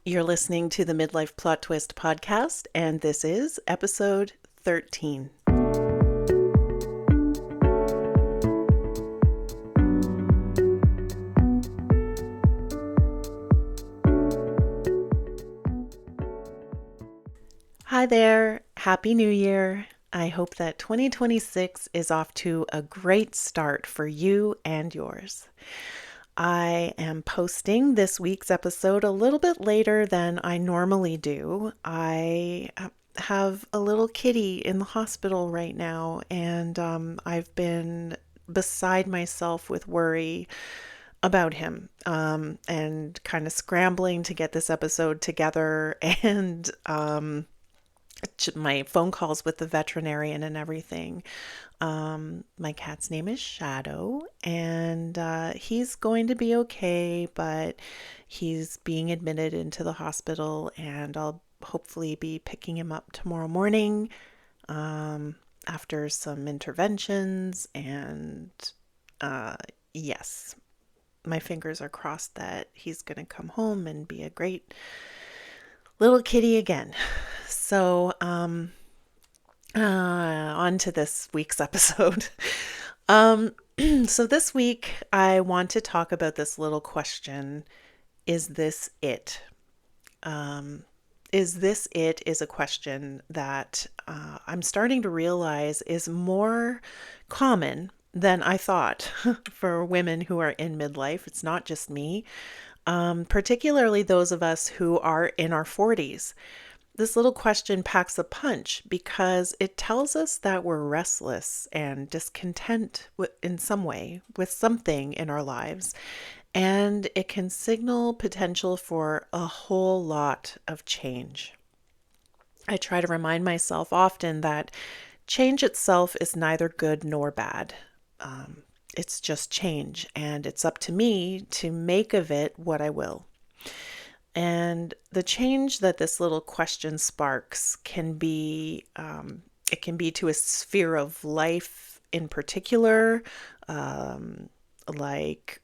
You're listening to the Midlife Plot Twist podcast, and this is episode 13. Hi there. Happy New Year. I hope that 2026 is off to a great start for you and yours. I am posting this week's episode a little bit later than I normally do. I have a little kitty in the hospital right now, and I've been beside myself with worry about him, and kind of scrambling to get this episode together and my phone calls with the veterinarian and everything. My cat's name is Shadow, and he's going to be okay, but he's being admitted into the hospital, and I'll hopefully be picking him up tomorrow morning after some interventions. And yes, my fingers are crossed that he's going to come home and be a great little kitty again. So, on to this week's episode. So this week I want to talk about this little question. Is this it? Is this it is a question that I'm starting to realize is more common than I thought for women who are in midlife. It's not just me, particularly those of us who are in our 40s. This little question packs a punch because it tells us that we're restless and discontent in some way with something in our lives, and it can signal potential for a whole lot of change. I try to remind myself often that change itself is neither good nor bad. It's just change, and it's up to me to make of it what I will. And the change that this little question sparks can be, it can be to a sphere of life in particular, like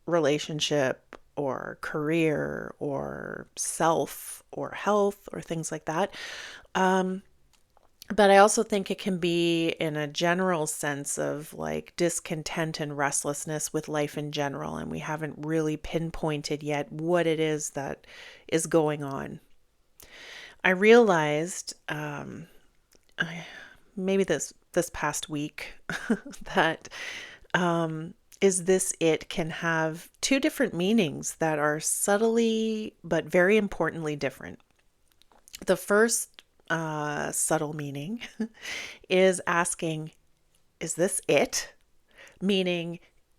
relationship or career or self or health or things like that. But I also think it can be in a general sense of like discontent and restlessness with life in general. And we haven't really pinpointed yet what it is that is going on. I realized maybe this past week that is this it can have two different meanings that are subtly but very importantly different. The first subtle meaning is asking, is this it? Meaning,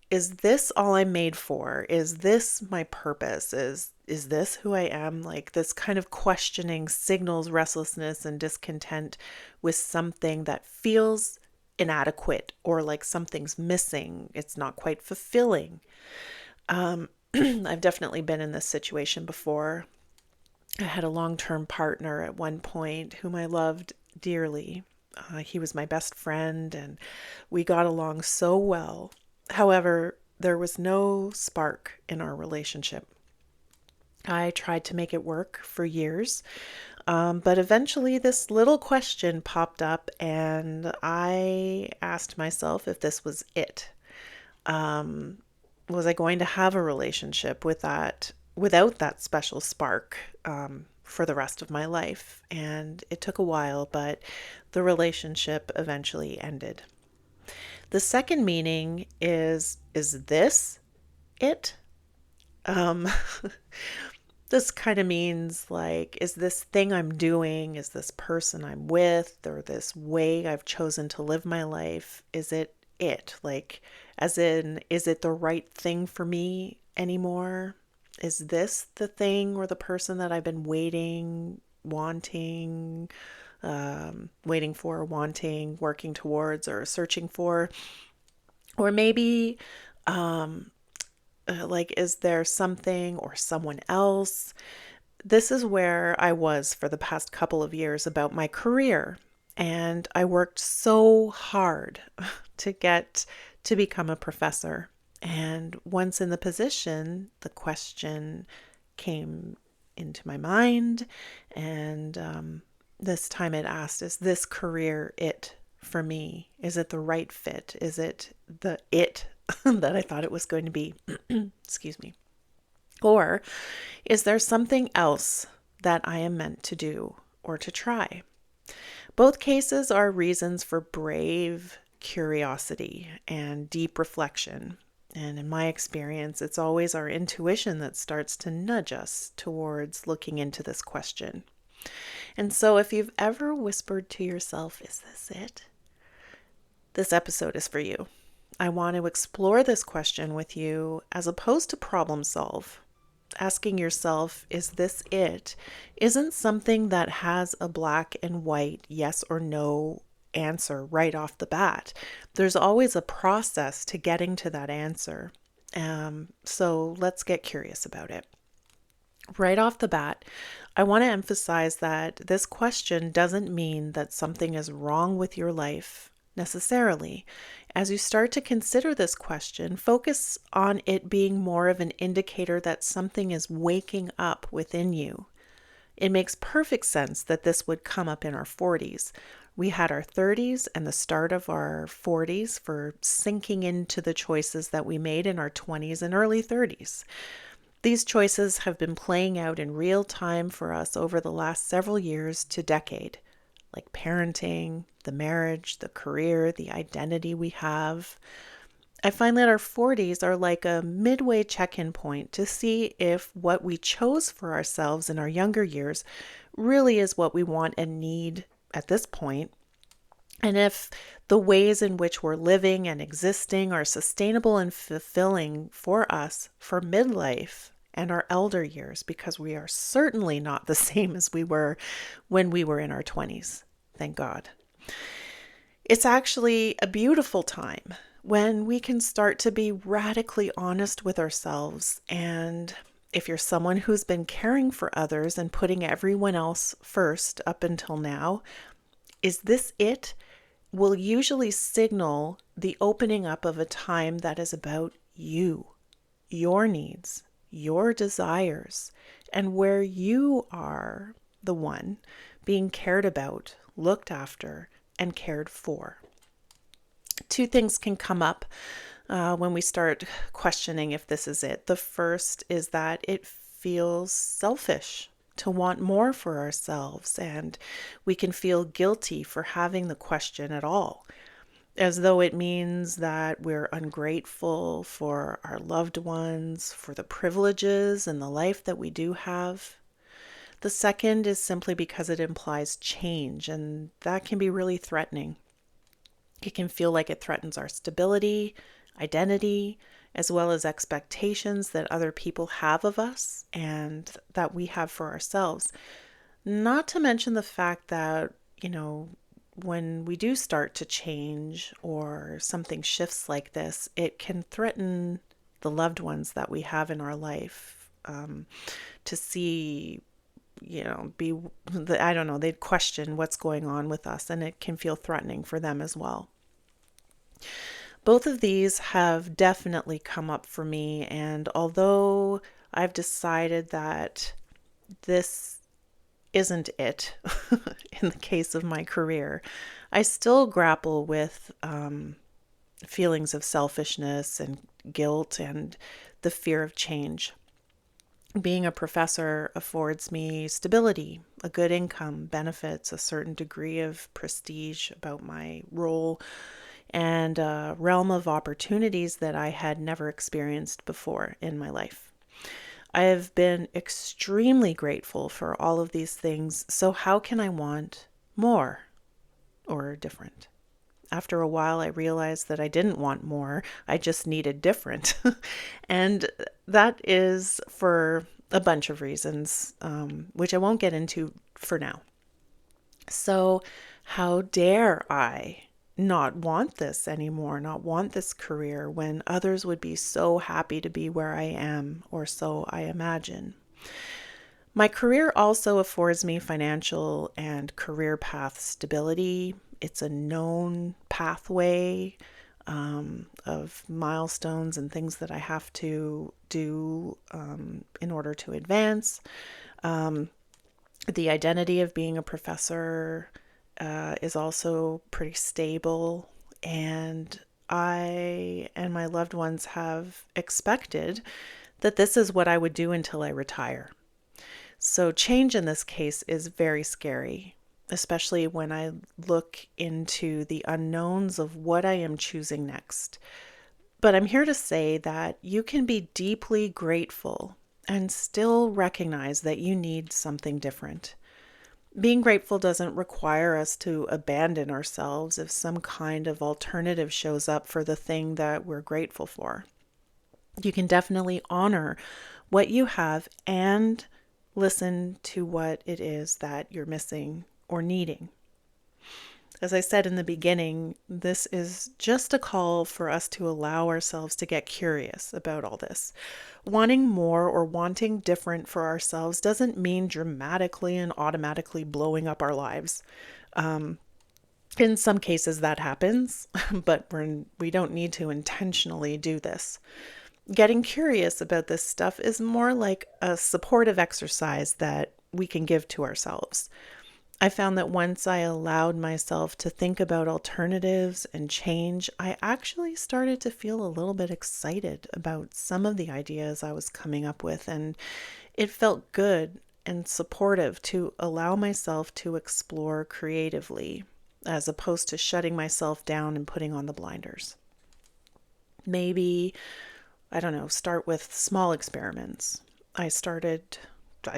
is this all I'm made for? Is this my purpose? Is this who I am? Like, this kind of questioning signals restlessness and discontent with something that feels inadequate or like something's missing. It's not quite fulfilling. I've definitely been in this situation before. I had a long-term partner at one point whom I loved dearly. He was my best friend and we got along so well. However, there was no spark in our relationship. I tried to make it work for years, but eventually this little question popped up and I asked myself if this was it. Was I going to have a relationship without that special spark for the rest of my life? And it took a while, but the relationship eventually ended. The second meaning is this it? This kind of means like, is this thing I'm doing, is this person I'm with, or this way I've chosen to live my life, is it? Like, as in, is it the right thing for me anymore? Is this the thing or the person that I've been wanting, working towards, or searching for? Or maybe, like, is there something or someone else? This is where I was for the past couple of years about my career. And I worked so hard to get to become a professor. And once in the position, the question came into my mind. And this time it asked, is this career it for me? Is it the right fit? Is it the it that I thought it was going to be? Excuse me. Or is there something else that I am meant to do or to try? Both cases are reasons for brave curiosity and deep reflection. And in my experience, it's always our intuition that starts to nudge us towards looking into this question. And so if you've ever whispered to yourself, is this it? This episode is for you. I want to explore this question with you as opposed to problem solve. Asking yourself, is this it, isn't something that has a black and white yes or no answer right off the bat. There's always a process to getting to that answer. So let's get curious about it. Right off the bat, I want to emphasize that this question doesn't mean that something is wrong with your life necessarily. As you start to consider this question, focus on it being more of an indicator that something is waking up within you. It makes perfect sense that this would come up in our 40s. We had our 30s and the start of our 40s for sinking into the choices that we made in our 20s and early 30s. These choices have been playing out in real time for us over the last several years to decade, like parenting, the marriage, the career, the identity we have. I find that our 40s are like a midway check-in point to see if what we chose for ourselves in our younger years really is what we want and need at this point, and if the ways in which we're living and existing are sustainable and fulfilling for us for midlife and our elder years, because we are certainly not the same as we were when we were in our 20s. Thank God. It's actually a beautiful time when we can start to be radically honest with ourselves. And if you're someone who's been caring for others and putting everyone else first up until now, is this it? Will usually signal the opening up of a time that is about you, your needs, your desires, and where you are the one being cared about, looked after, and cared for. Two things can come up when we start questioning if this is it. The first is that it feels selfish to want more for ourselves, and we can feel guilty for having the question at all, as though it means that we're ungrateful for our loved ones, for the privileges and the life that we do have. The second is simply because it implies change, and that can be really threatening. It can feel like it threatens our stability, identity, as well as expectations that other people have of us and that we have for ourselves. Not to mention the fact that, when we do start to change or something shifts like this, it can threaten the loved ones that we have in our life, to see, I don't know, they'd question what's going on with us, and it can feel threatening for them as well. Both of these have definitely come up for me, and although I've decided that this isn't it in the case of my career, I still grapple with feelings of selfishness and guilt and the fear of change. Being a professor affords me stability, a good income, benefits, a certain degree of prestige about my role, and a realm of opportunities that I had never experienced before in my life. I have been extremely grateful for all of these things, so how can I want more or different? After a while, I realized that I didn't want more, I just needed different. And that is for a bunch of reasons, which I won't get into for now. So how dare I not want this anymore, not want this career when others would be so happy to be where I am, or so I imagine. My career also affords me financial and career path stability. It's a known pathway of milestones and things that I have to do in order to advance. The identity of being a professor is also pretty stable, and I and my loved ones have expected that this is what I would do until I retire. So, change in this case is very scary, especially when I look into the unknowns of what I am choosing next. But I'm here to say that you can be deeply grateful and still recognize that you need something different. Being grateful doesn't require us to abandon ourselves if some kind of alternative shows up for the thing that we're grateful for. You can definitely honor what you have and listen to what it is that you're missing or needing. As I said in the beginning, this is just a call for us to allow ourselves to get curious about all this. Wanting more or wanting different for ourselves doesn't mean dramatically and automatically blowing up our lives. In some cases that happens, but we don't need to intentionally do this. Getting curious about this stuff is more like a supportive exercise that we can give to ourselves. I found that once I allowed myself to think about alternatives and change, I actually started to feel a little bit excited about some of the ideas I was coming up with, and it felt good and supportive to allow myself to explore creatively as opposed to shutting myself down and putting on the blinders. Maybe, I don't know, start with small experiments. I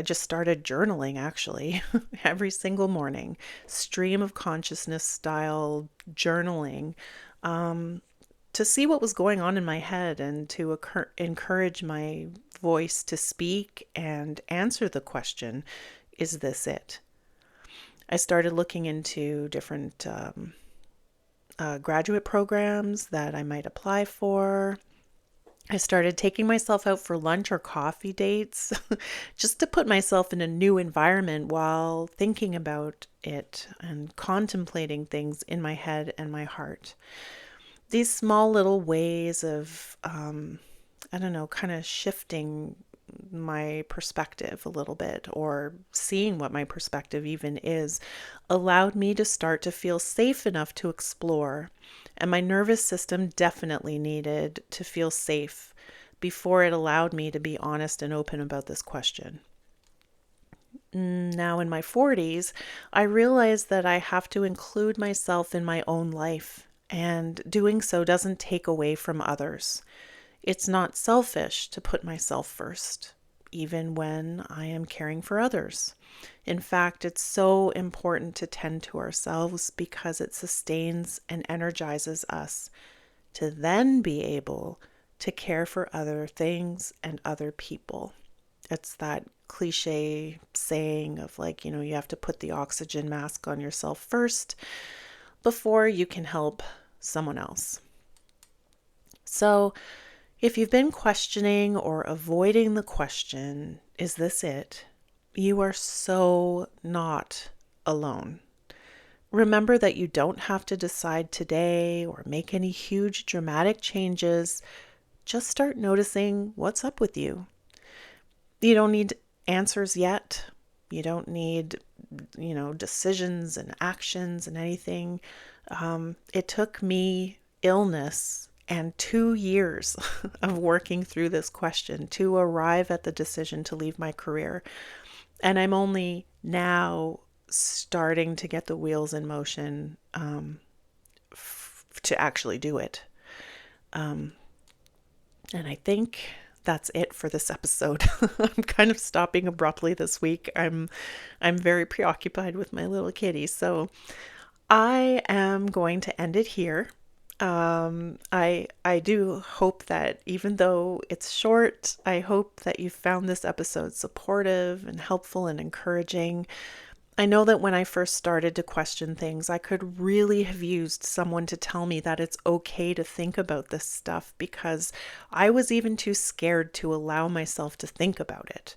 just started journaling actually every single morning, stream of consciousness style journaling, to see what was going on in my head and to encourage my voice to speak and answer the question, is this it? I started looking into different graduate programs that I might apply for. I started taking myself out for lunch or coffee dates just to put myself in a new environment while thinking about it and contemplating things in my head and my heart. These small little ways of, I don't know, kind of shifting my perspective a little bit or seeing what my perspective even is allowed me to start to feel safe enough to explore. And my nervous system definitely needed to feel safe before it allowed me to be honest and open about this question. Now in my 40s, I realized that I have to include myself in my own life, and doing so doesn't take away from others. It's not selfish to put myself first, even when I am caring for others. In fact, it's so important to tend to ourselves because it sustains and energizes us to then be able to care for other things and other people. It's that cliche saying of like, you have to put the oxygen mask on yourself first before you can help someone else. So, if you've been questioning or avoiding the question, is this it? You are so not alone. Remember that you don't have to decide today or make any huge dramatic changes. Just start noticing what's up with you. You don't need answers yet. You don't need, decisions and actions and anything. It took me illness and 2 years of working through this question to arrive at the decision to leave my career. And I'm only now starting to get the wheels in motion to actually do it. And I think that's it for this episode. I'm kind of stopping abruptly this week. I'm very preoccupied with my little kitty. So I am going to end it here. I do hope that even though it's short, I hope that you found this episode supportive and helpful and encouraging. I know that when I first started to question things, I could really have used someone to tell me that it's okay to think about this stuff because I was even too scared to allow myself to think about it.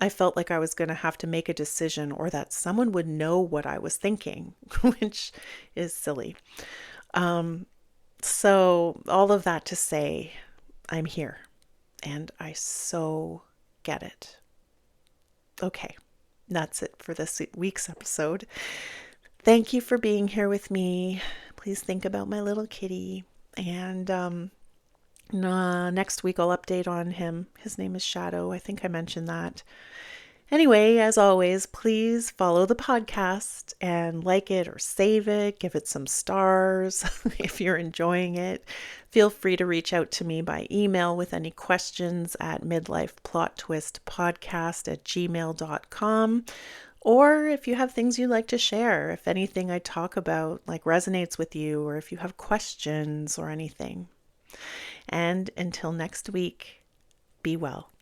I felt like I was going to have to make a decision or that someone would know what I was thinking, which is silly. So all of that to say, I'm here and I so get it. Okay, that's it for this week's episode. Thank you for being here with me. Please think about my little kitty. And next week I'll update on him. His name is Shadow. I think I mentioned that. Anyway, as always, please follow the podcast and like it or save it. Give it some stars if you're enjoying it. Feel free to reach out to me by email with any questions at midlifeplottwistpodcast@gmail.com. Or if you have things you'd like to share, if anything I talk about like resonates with you, or if you have questions or anything. And until next week, be well.